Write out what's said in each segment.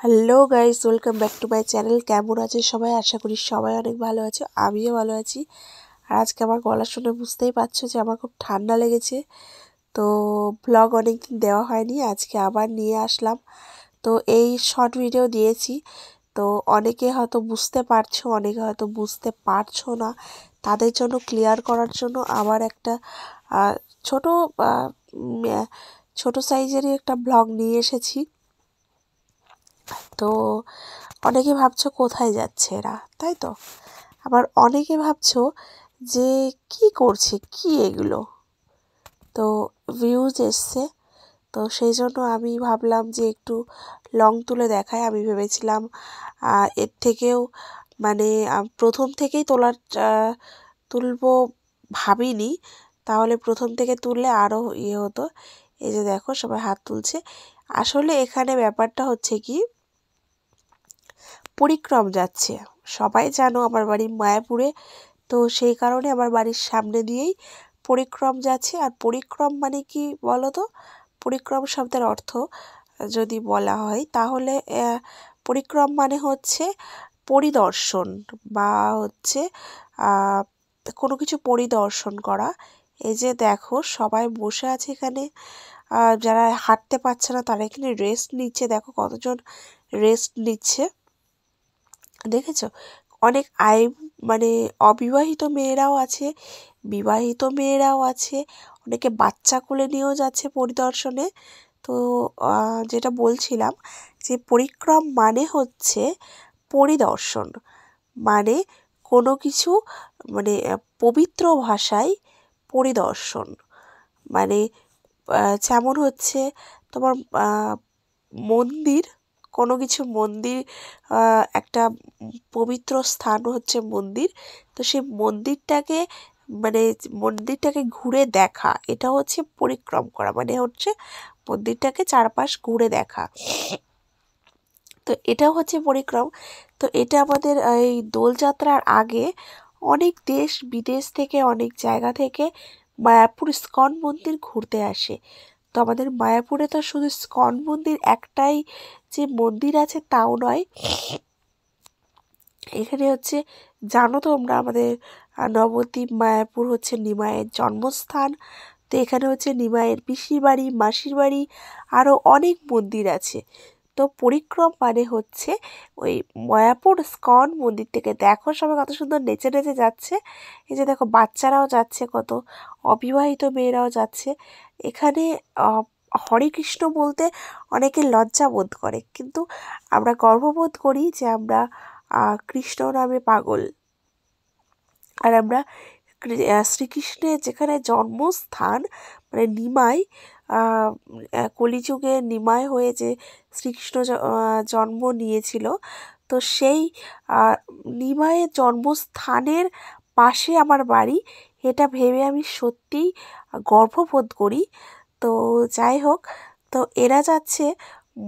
Hello guys, welcome back to my channel. কেমন আছে সবাই? আশা করি সবাই অনেক ভালো আছে, আমিও ভালো আছি। আর আজকে আমার গলা শুনে বুঝতেই পারছো যে আমার খুব ঠান্ডা লেগেছে। তো ব্লগ অনেকদিন দেওয়া হয়নি, আজকে আবার নিয়ে আসলাম। তো এই শর্ট ভিডিও দিয়েছি, তো অনেকে হয়তো বুঝতে পারছো, অনেকে হয়তো বুঝতে পারছো না। তাদের জন্য ক্লিয়ার করার জন্য আবার একটা ছোট উম, আহ, ছোট সাইজেরই একটা ব্লগ নিয়ে এসেছি। তো অনেকে ভাবছো কোথায় যাচ্ছে এরা, তাই তো? আবার অনেকে ভাবছো যে কি করছে, কি এগুলো। তো ভিউজ এসছে, তো সেই জন্য আমি ভাবলাম যে একটু লং তুলে দেখায়। আমি ভেবেছিলাম এর থেকেও মানে প্রথম থেকেই তুলবো ভাবিনি, তাহলে প্রথম থেকে তুললে আরও ইয়ে হতো। এই যে দেখো সবাই হাত তুলছে। আসলে এখানে ব্যাপারটা হচ্ছে কি, পরিক্রম যাচ্ছে। সবাই জানো আমার বাড়ি মায়াপুরে, তো সেই কারণে আমার বাড়ির সামনে দিয়েই পরিক্রম যাচ্ছে। আর পরিক্রম মানে কি বলো তো? পরিক্রম শব্দের অর্থ যদি বলা হয় তাহলে পরিক্রম মানে হচ্ছে পরিদর্শন, বা হচ্ছে কোনো কিছু পরিদর্শন করা। এই যে দেখো সবাই বসে আছে এখানে, যারা হাঁটতে পারছে না তারা এখানে রেস্ট নিচ্ছে। দেখো কতজন রেস্ট নিচ্ছে, দেখেছো? অনেক মানে অবিবাহিত মেয়েরাও আছে, বিবাহিত মেয়েরাও আছে, অনেকে বাচ্চা কোলে নিয়েও যাচ্ছে পরিদর্শনে। তো যেটা বলছিলাম যে পরিক্রম মানে হচ্ছে পরিদর্শন, মানে কোনো কিছু মানে পবিত্র ভাষায় পরিদর্শন মানে যেমন হচ্ছে তোমার মন্দির, কোনো কিছু মন্দির, একটা পবিত্র স্থান হচ্ছে মন্দির। তো সেই মন্দিরটাকে মানে মন্দিরটাকে ঘুরে দেখা, এটা হচ্ছে পরিক্রম করা, মানে হচ্ছে মন্দিরটাকে চারপাশ ঘুরে দেখা। তো এটা হচ্ছে পরিক্রম। তো এটা আমাদের এই দোলযাত্রার আগে অনেক দেশ বিদেশ থেকে, অনেক জায়গা থেকে মায়াপুর ইস্কন মন্দির ঘুরতে আসে। তো আমাদের মায়াপুরে তো শুধু ইস্কন মন্দির একটাই যে মন্দির আছে তাও নয়, এখানে হচ্ছে জানো তোমরা আমাদের নবদ্বীপ মায়াপুর হচ্ছে নিমাইয়ের জন্মস্থান। তো এখানে হচ্ছে নিমাইয়ের পিসির বাড়ি, মাসির বাড়ি, আরও অনেক মন্দির আছে। তো পরিক্রম মানে হচ্ছে ওই মায়াপুর ইস্কন মন্দির থেকে। দেখো সবাই কত সুন্দর নেচে নেচে যাচ্ছে। এই যে দেখো বাচ্চারাও যাচ্ছে, কত অবিবাহিত মেয়েরাও যাচ্ছে এখানে। হরে কৃষ্ণ বলতে অনেকে লজ্জা বোধ করে, কিন্তু আমরা গর্ববোধ করি যে আমরা কৃষ্ণ নামে পাগল। আর আমরা শ্রীকৃষ্ণের যেখানে জন্মস্থান, মানে নিমাই, কলিযুগে নিমাই হয়ে যে শ্রীকৃষ্ণ জন্ম নিয়েছিল, তো সেই নিমাইয়ের জন্মস্থানের পাশে আমার বাড়ি। এটা ভেবে আমি সত্যিই গর্ববোধ করি। তো যাই হোক, তো এরা যাচ্ছে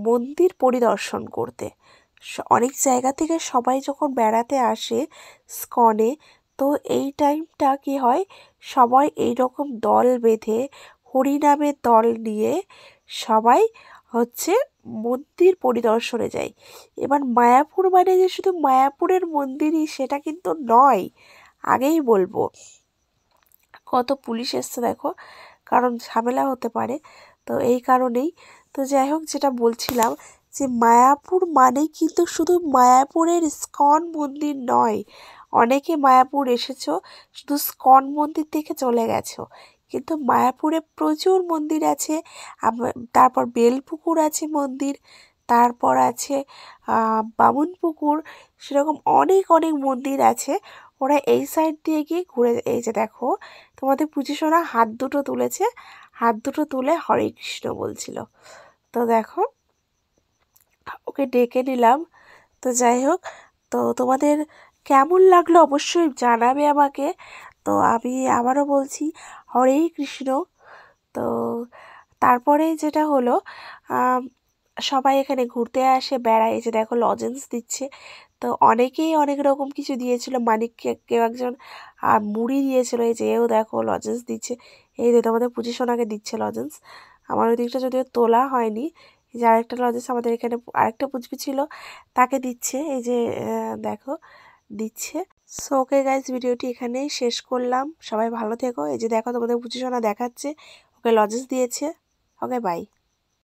মন্দির পরিদর্শন করতে। অনেক জায়গা থেকে সবাই যখন বেড়াতে আসে স্কনে, তো এই টাইমটা কি হয়, সবাই এইরকম দল বেঁধে হরিনামের দল নিয়ে সবাই হচ্ছে মন্দির পরিদর্শনে যায়। এবার মায়াপুর মানে যে শুধু মায়াপুরের মন্দিরই সেটা কিন্তু নয়, আগেই বলবো। কত পুলিশ এসছে দেখো, কারণ ঝামেলা হতে পারে, তো এই কারণেই। তো যাই হোক, যেটা বলছিলাম যে মায়াপুর মানেই কিন্তু শুধু মায়াপুরের ইস্কন মন্দির নয়। অনেকে মায়াপুর এসেছো শুধু ইস্কন মন্দির থেকে চলে গেছো, কিন্তু মায়াপুরে প্রচুর মন্দির আছে। তারপর বেলপুকুর আছে মন্দির, তারপর আছে বামুনপুকুর, সেরকম অনেক অনেক মন্দির আছে। ওরা এই সাইড দিয়ে গিয়ে ঘুরে, এই যে দেখো তোমাদের পুজিশোনা হাত দুটো তুলেছে, হাত দুটো তুলে হরে কৃষ্ণ বলছিল। তো দেখো ওকে ডেকে নিলাম। তো যাই হোক, তো তোমাদের কেমন লাগলো অবশ্যই জানাবে আমাকে। তো আমি আবারও বলছি হরে কৃষ্ণ। তো তারপরে যেটা হলো, সবাই এখানে ঘুরতে আসে, বেড়ায়। এই যে দেখো লজেন্স দিচ্ছে, তো অনেকেই অনেক রকম কিছু দিয়েছিল। মানিককে কেউ একজন মুড়ি দিয়েছিল, এই যে এও দেখো লজেন্স দিচ্ছে। এই যে তোমাদের পুজিশনাকে দিচ্ছে লজেন্স। আমার ওই দিকটা যদিও তোলা হয়নি, এই যে আরেকটা লজেন্স আমাদের এখানে আরেকটা পুচকি ছিল, তাকে দিচ্ছে, এই যে দেখো দিচ্ছে। সো ওকে গাইজ, ভিডিওটি এখানেই শেষ করলাম। সবাই ভালো থেকো। এই যে দেখো তোমাদের পুচি সোনা দেখাচ্ছে, ওকে লজেন্স দিয়েছে। Okay bye.